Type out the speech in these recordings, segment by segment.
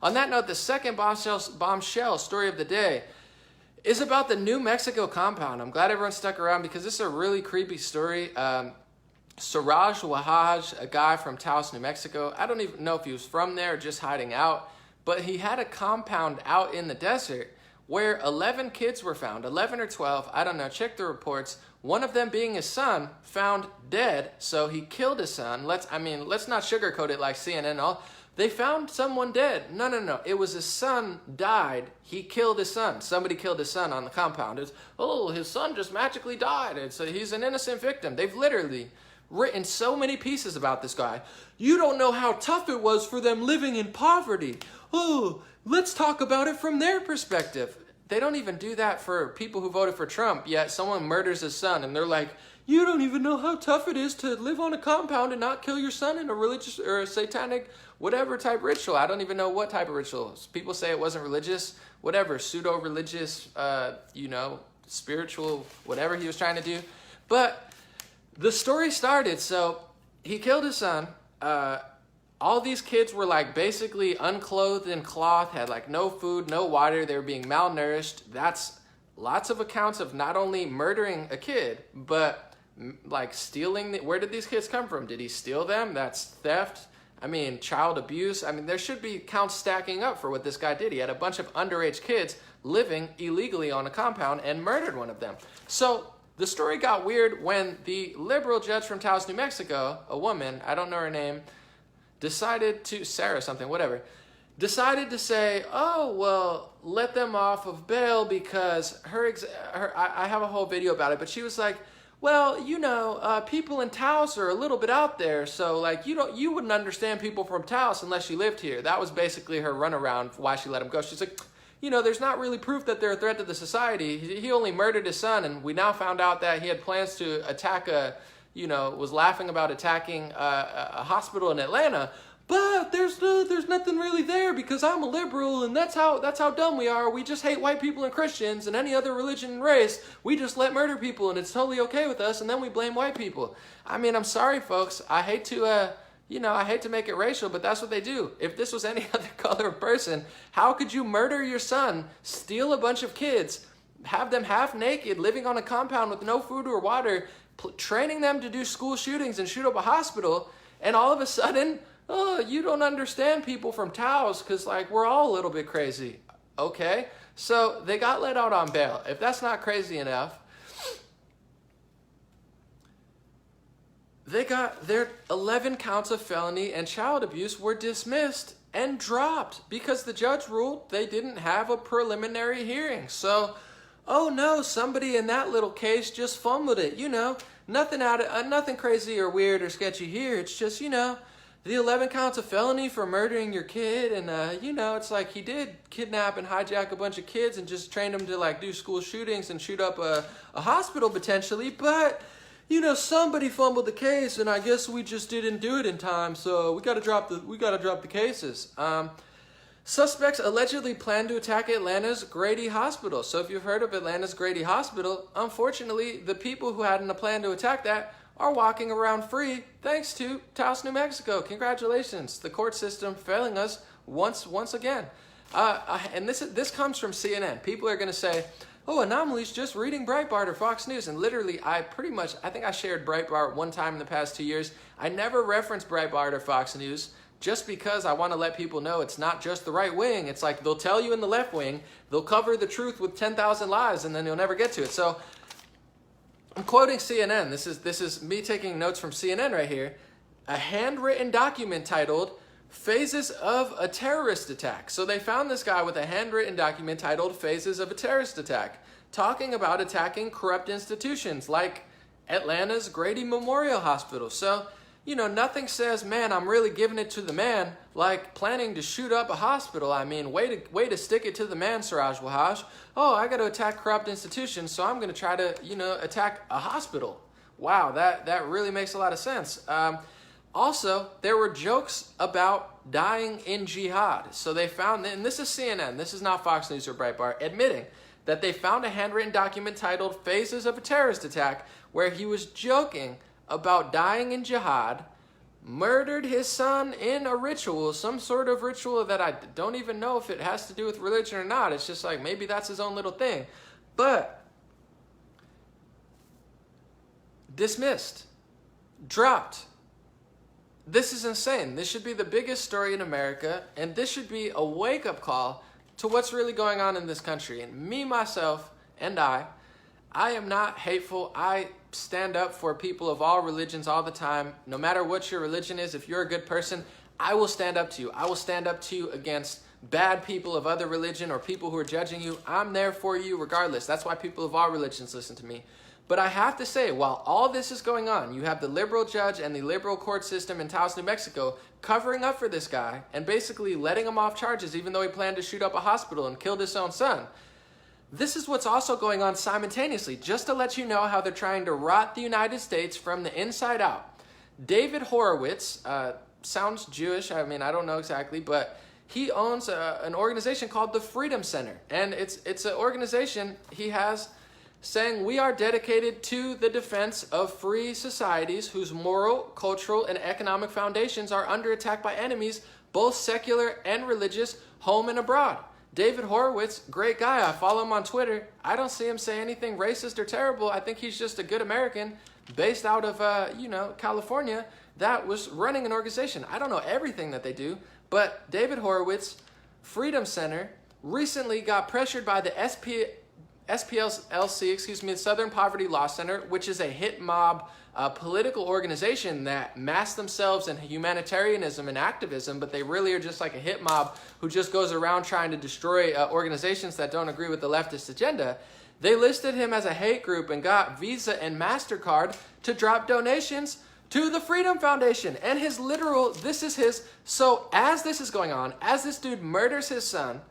On that note, the second bombshell story of the day is about the New Mexico compound. I'm glad everyone stuck around because this is a really creepy story. Siraj Wahaj, a guy from Taos, New Mexico. I don't even know if he was from there or just hiding out, but he had a compound out in the desert where 11 kids were found, 11 or 12, I don't know, check the reports. One of them being his son, found dead, so he killed his son. Let's not sugarcoat it like CNN all. They found someone dead. No. It was his son died. He killed his son. Somebody killed his son on the compound. It's, his son just magically died. He's an innocent victim. They've literally written so many pieces about this guy. You don't know how tough it was for them living in poverty. Oh, let's talk about it from their perspective. They don't even do that for people who voted for Trump, yet someone murders his son and they're like, you don't even know how tough it is to live on a compound and not kill your son in a religious or a satanic whatever type ritual. I don't even know what type of rituals. People say it wasn't religious, whatever, pseudo-religious, spiritual, whatever he was trying to do. But the story started, so he killed his son. All these kids were like basically unclothed in cloth, had like no food, no water. They were being malnourished. That's lots of accounts of not only murdering a kid, but like stealing. Where did these kids come from? Did he steal them? That's theft. Child abuse. There should be counts stacking up for what this guy did. He had a bunch of underage kids living illegally on a compound and murdered one of them. So the story got weird when the liberal judge from Taos, New Mexico, a woman, I don't know her name, decided to say, oh, well, let them off of bail because I have a whole video about it, but she was like, well, people in Taos are a little bit out there, so like you wouldn't understand people from Taos unless you lived here. That was basically her runaround for why she let him go. She's like, there's not really proof that they're a threat to the society. He only murdered his son, and we now found out that he had plans to attack was laughing about attacking a hospital in Atlanta. But there's nothing really there because I'm a liberal, and that's how dumb we are. We just hate white people and Christians and any other religion and race. We just let murder people, and it's totally okay with us. And then we blame white people. I'm sorry, folks. I hate to make it racial, but that's what they do. If this was any other color of person, how could you murder your son, steal a bunch of kids, have them half naked, living on a compound with no food or water, training them to do school shootings and shoot up a hospital, and all of a sudden, oh, you don't understand people from Taos because, we're all a little bit crazy. Okay? So they got let out on bail. If that's not crazy enough, they got their 11 counts of felony and child abuse were dismissed and dropped because the judge ruled they didn't have a preliminary hearing. So, oh no, somebody in that little case just fumbled it. Nothing crazy or weird or sketchy here. It's just, the 11 counts of felony for murdering your kid, and it's like he did kidnap and hijack a bunch of kids and just train them to do school shootings and shoot up a hospital potentially, but somebody fumbled the case, and I guess we just didn't do it in time, so we gotta drop the cases. Suspects allegedly plan to attack Atlanta's Grady Hospital. So if you've heard of Atlanta's Grady Hospital, unfortunately, the people who hadn't a plan to attack that are walking around free thanks to Taos, New Mexico. Congratulations. The court system failing us once again. And this comes from CNN. People are going to say, oh, Anomaly's just reading Breitbart or Fox News. And literally, I think I shared Breitbart one time in the past 2 years. I never reference Breitbart or Fox News just because I want to let people know it's not just the right wing. It's like they'll tell you in the left wing, they'll cover the truth with 10,000 lies, and then you'll never get to it. So I'm quoting CNN. This is me taking notes from CNN right here. A handwritten document titled Phases of a Terrorist Attack. So they found this guy with a handwritten document titled Phases of a Terrorist Attack, talking about attacking corrupt institutions like Atlanta's Grady Memorial Hospital. So, nothing says, man, I'm really giving it to the man, like planning to shoot up a hospital. Way to stick it to the man, Siraj Wahaj. Oh, I got to attack corrupt institutions, so I'm going to try to, attack a hospital. Wow, that really makes a lot of sense. Also, there were jokes about dying in jihad. So they found, and this is CNN, this is not Fox News or Breitbart, admitting that they found a handwritten document titled Phases of a Terrorist Attack, where he was joking about dying in jihad murdered his son in a ritual, some sort of ritual that I don't even know if it has to do with religion or not. It's just like maybe that's his own little thing. But dismissed, dropped. This is insane. This should be the biggest story in America, and this should be a wake-up call to what's really going on in this country. And me, myself, and I am not hateful. I stand up for people of all religions all the time. No matter what your religion is, if you're a good person, I will stand up to you. I will stand up to you against bad people of other religion or people who are judging you. I'm there for you regardless. That's why people of all religions listen to me. But I have to say, while all this is going on, you have the liberal judge and the liberal court system in Taos, New Mexico, covering up for this guy and basically letting him off charges even though he planned to shoot up a hospital and killed his own son. This is what's also going on simultaneously, just to let you know how they're trying to rot the United States from the inside out. David Horowitz, sounds Jewish, I mean, I don't know exactly, but he owns an organization called the Freedom Center. And it's an organization he has saying, we are dedicated to the defense of free societies whose moral, cultural, and economic foundations are under attack by enemies, both secular and religious, home and abroad. David Horowitz, great guy. I follow him on Twitter. I don't see him say anything racist or terrible. I think he's just a good American based out of, California that was running an organization. I don't know everything that they do, but David Horowitz, Freedom Center, recently got pressured by the SPLC, the Southern Poverty Law Center, which is a hit mob political organization that mask themselves in humanitarianism and activism, but they really are just like a hit mob who just goes around trying to destroy organizations that don't agree with the leftist agenda. They listed him as a hate group and got Visa and MasterCard to drop donations to the Freedom Foundation. And so as this is going on, as this dude murders his son,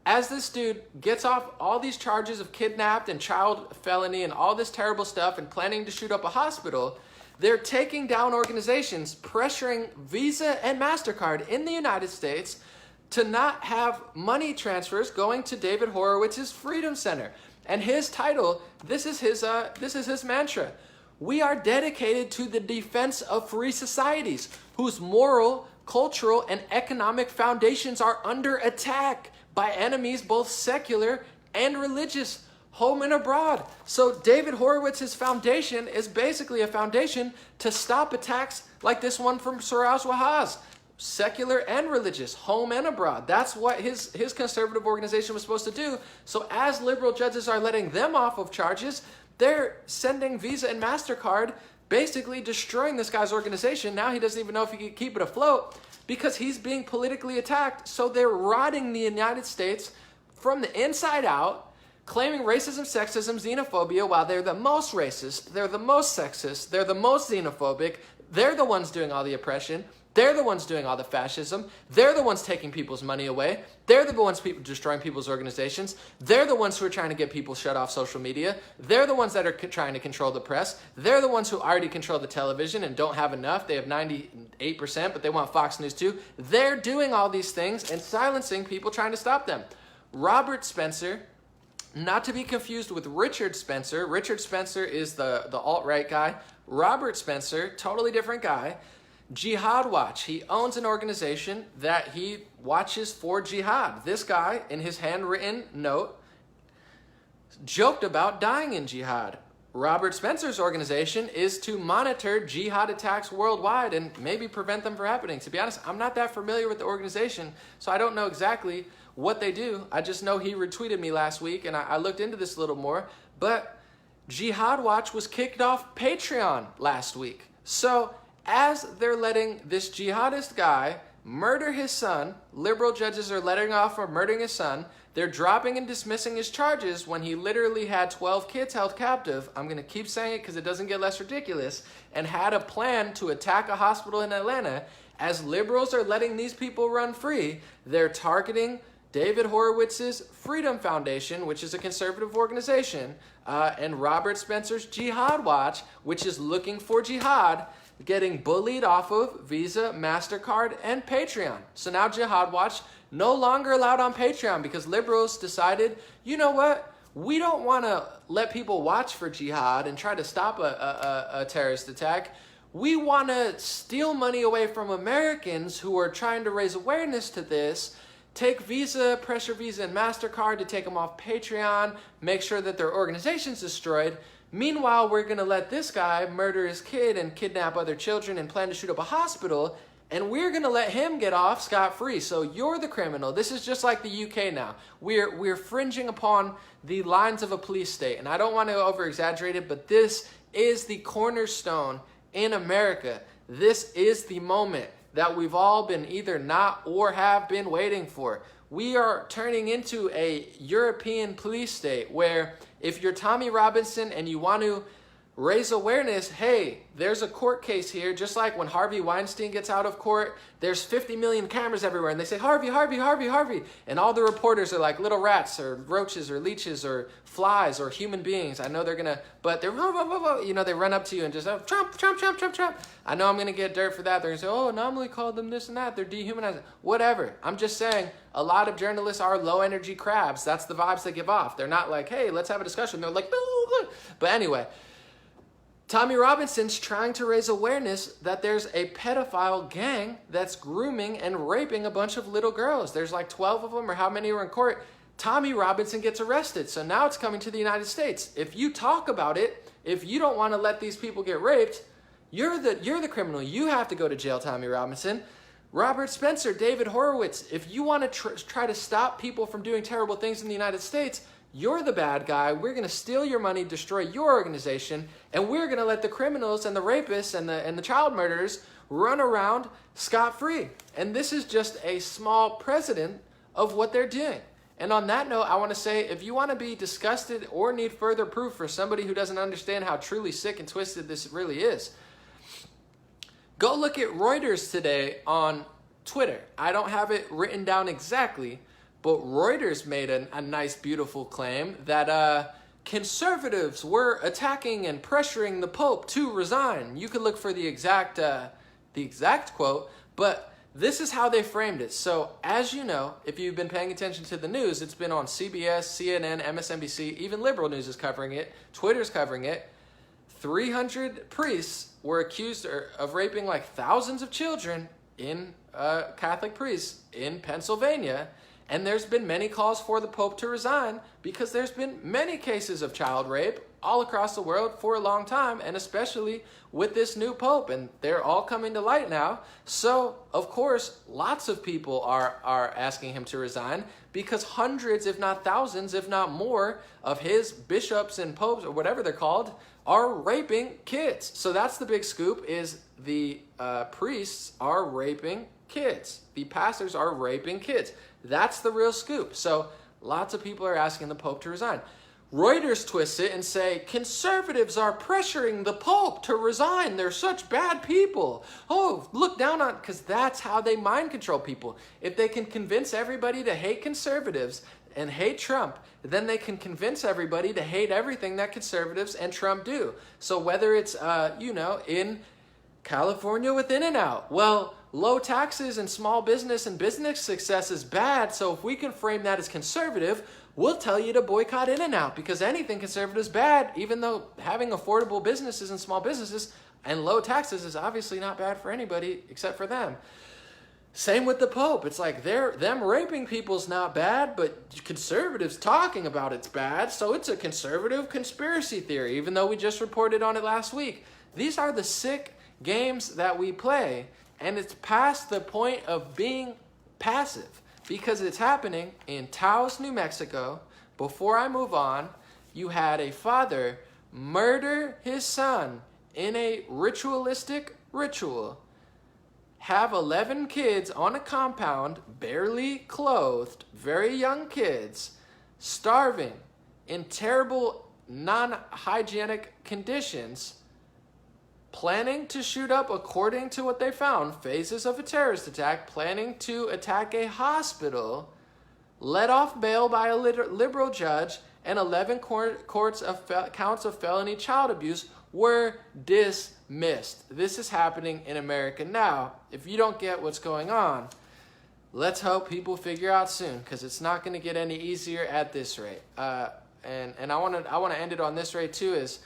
as this dude gets off all these charges of kidnapped and child felony and all this terrible stuff and planning to shoot up a hospital, they're taking down organizations, pressuring Visa and MasterCard in the United States to not have money transfers going to David Horowitz's Freedom Center. And his title, this is his mantra. We are dedicated to the defense of free societies whose moral, cultural, and economic foundations are under attack by enemies both secular and religious, home and abroad. So David Horowitz's foundation is basically a foundation to stop attacks like this one from Suraj Wahaz, secular and religious, home and abroad. That's what his conservative organization was supposed to do. So as liberal judges are letting them off of charges, they're sending Visa and MasterCard, basically destroying this guy's organization. Now he doesn't even know if he can keep it afloat, because he's being politically attacked. So they're rotting the United States from the inside out, claiming racism, sexism, xenophobia, while they're the most racist, they're the most sexist, they're the most xenophobic, they're the ones doing all the oppression, they're the ones doing all the fascism, they're the ones taking people's money away, they're the ones destroying people's organizations, they're the ones who are trying to get people shut off social media, they're the ones that are trying to control the press, they're the ones who already control the television and don't have enough, they have 98%, but they want Fox News too. They're doing all these things and silencing people trying to stop them. Robert Spencer, not to be confused with Richard Spencer. Richard Spencer is the alt-right guy. Robert Spencer, totally different guy. Jihad Watch. He owns an organization that he watches for jihad. This guy, in his handwritten note, joked about dying in jihad. Robert Spencer's organization is to monitor jihad attacks worldwide and maybe prevent them from happening. To be honest, I'm not that familiar with the organization, so I don't know exactly what they do. I just know he retweeted me last week, and I looked into this a little more. But Jihad Watch was kicked off Patreon last week. So as they're letting this jihadist guy murder his son, liberal judges are letting off for murdering his son. They're dropping and dismissing his charges when he literally had 12 kids held captive. I'm going to keep saying it because it doesn't get less ridiculous. And had a plan to attack a hospital in Atlanta. As liberals are letting these people run free, they're targeting David Horowitz's Freedom Foundation, which is a conservative organization, and Robert Spencer's Jihad Watch, which is looking for jihad, getting bullied off of Visa, MasterCard, and Patreon. So now Jihad Watch no longer allowed on Patreon because liberals decided, you know what? We don't want to let people watch for jihad and try to stop a terrorist attack. we want to steal money away from Americans who are trying to raise awareness to this, take Visa, pressure Visa and MasterCard to take them off Patreon, make sure that their organization's destroyed. Meanwhile, we're going to let this guy murder his kid and kidnap other children and plan to shoot up a hospital, and we're going to let him get off scot-free. So you're the criminal. This is just like the UK now. We're fringing upon the lines of a police state, and I don't want to over-exaggerate it, but this is the cornerstone in America. This is the moment that we've all been either not or have been waiting for. We are turning into a European police state where if you're Tommy Robinson and you want to raise awareness, hey, there's a court case here, just like when Harvey Weinstein gets out of court, there's 50 million cameras everywhere, and they say, Harvey, Harvey, Harvey, Harvey, and all the reporters are like little rats or roaches or leeches or flies or human beings. I know they're gonna, but they're, you know, they run up to you and just, oh, Trump, Trump, Trump, Trump, Trump. I know I'm gonna get dirt for that. They're gonna say, oh, anomaly called them this and that. They're dehumanizing. Whatever. I'm just saying, a lot of journalists are low energy crabs. That's the vibes they give off. They're not like, hey, let's have a discussion. They're like, but anyway, Tommy Robinson's trying to raise awareness that there's a pedophile gang that's grooming and raping a bunch of little girls. There's like 12 of them or how many were in court. Tommy Robinson gets arrested. So now it's coming to the United States. If you talk about it, if you don't want to let these people get raped, you're the criminal. You have to go to jail, Tommy Robinson. Robert Spencer, David Horowitz, if you want to try to stop people from doing terrible things in the United States, you're the bad guy. We're going to steal your money, destroy your organization, and we're going to let the criminals and the rapists and the child murderers run around scot-free. And this is just a small precedent of what they're doing. And on that note, I want to say, if you want to be disgusted or need further proof for somebody who doesn't understand how truly sick and twisted this really is, go look at Reuters today on Twitter. I don't have it written down exactly, but Reuters made a nice, beautiful claim that conservatives were attacking and pressuring the Pope to resign. You could look for the exact quote, but this is how they framed it. So, as you know, if you've been paying attention to the news, it's been on CBS, CNN, MSNBC, even liberal news is covering it, Twitter's covering it. 300 priests were accused of raping like thousands of children in Catholic priests in Pennsylvania. And there's been many calls for the Pope to resign because there's been many cases of child rape all across the world for a long time, and especially with this new Pope, and they're all coming to light now. So, of course, lots of people are asking him to resign because hundreds, if not thousands, if not more, of his bishops and popes, or whatever they're called, are raping kids. So that's the big scoop, is the priests are raping kids. The pastors are raping kids. That's the real scoop. So lots of people are asking the Pope to resign. Reuters twists it and say, conservatives are pressuring the Pope to resign. They're such bad people. Oh, look down on, because that's how they mind control people. If they can convince everybody to hate conservatives and hate Trump, then they can convince everybody to hate everything that conservatives and Trump do. So whether it's, in California with In-N-Out, well, low taxes and small business and business success is bad, so if we can frame that as conservative, we'll tell you to boycott In-N-Out because anything conservative is bad, even though having affordable businesses and small businesses and low taxes is obviously not bad for anybody except for them. Same with the Pope. It's like them raping people's not bad, but conservatives talking about it's bad, so it's a conservative conspiracy theory, even though we just reported on it last week. These are the sick games that we play. And it's past the point of being passive because it's happening in Taos, New Mexico. Before I move on, you had a father murder his son in a ritualistic ritual, have 11 kids on a compound, barely clothed, very young kids, starving in terrible, non-hygienic conditions, planning to shoot up, according to what they found, phases of a terrorist attack, planning to attack a hospital, let off bail by a liberal judge, and 11 counts of felony child abuse were dismissed. This is happening in America now. If you don't get what's going on, let's hope people figure out soon, because it's not going to get any easier at this rate. And I want to end it on this rate too, is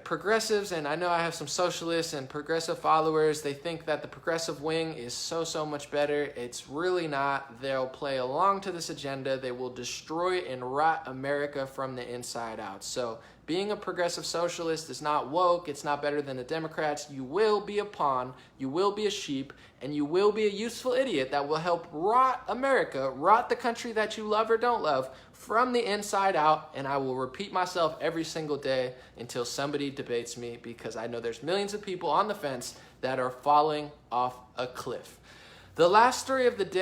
progressives, and I know I have some socialists and progressive followers, they think that the progressive wing is so much better. It's really not. They'll play along to this agenda. They will destroy and rot America from the inside out. So being a progressive socialist is not woke. It's not better than the Democrats. You will be a pawn. You will be a sheep. And you will be a useful idiot that will help rot America, rot the country that you love or don't love, from the inside out. And I will repeat myself every single day until somebody debates me, because I know there's millions of people on the fence that are falling off a cliff. The last story of the day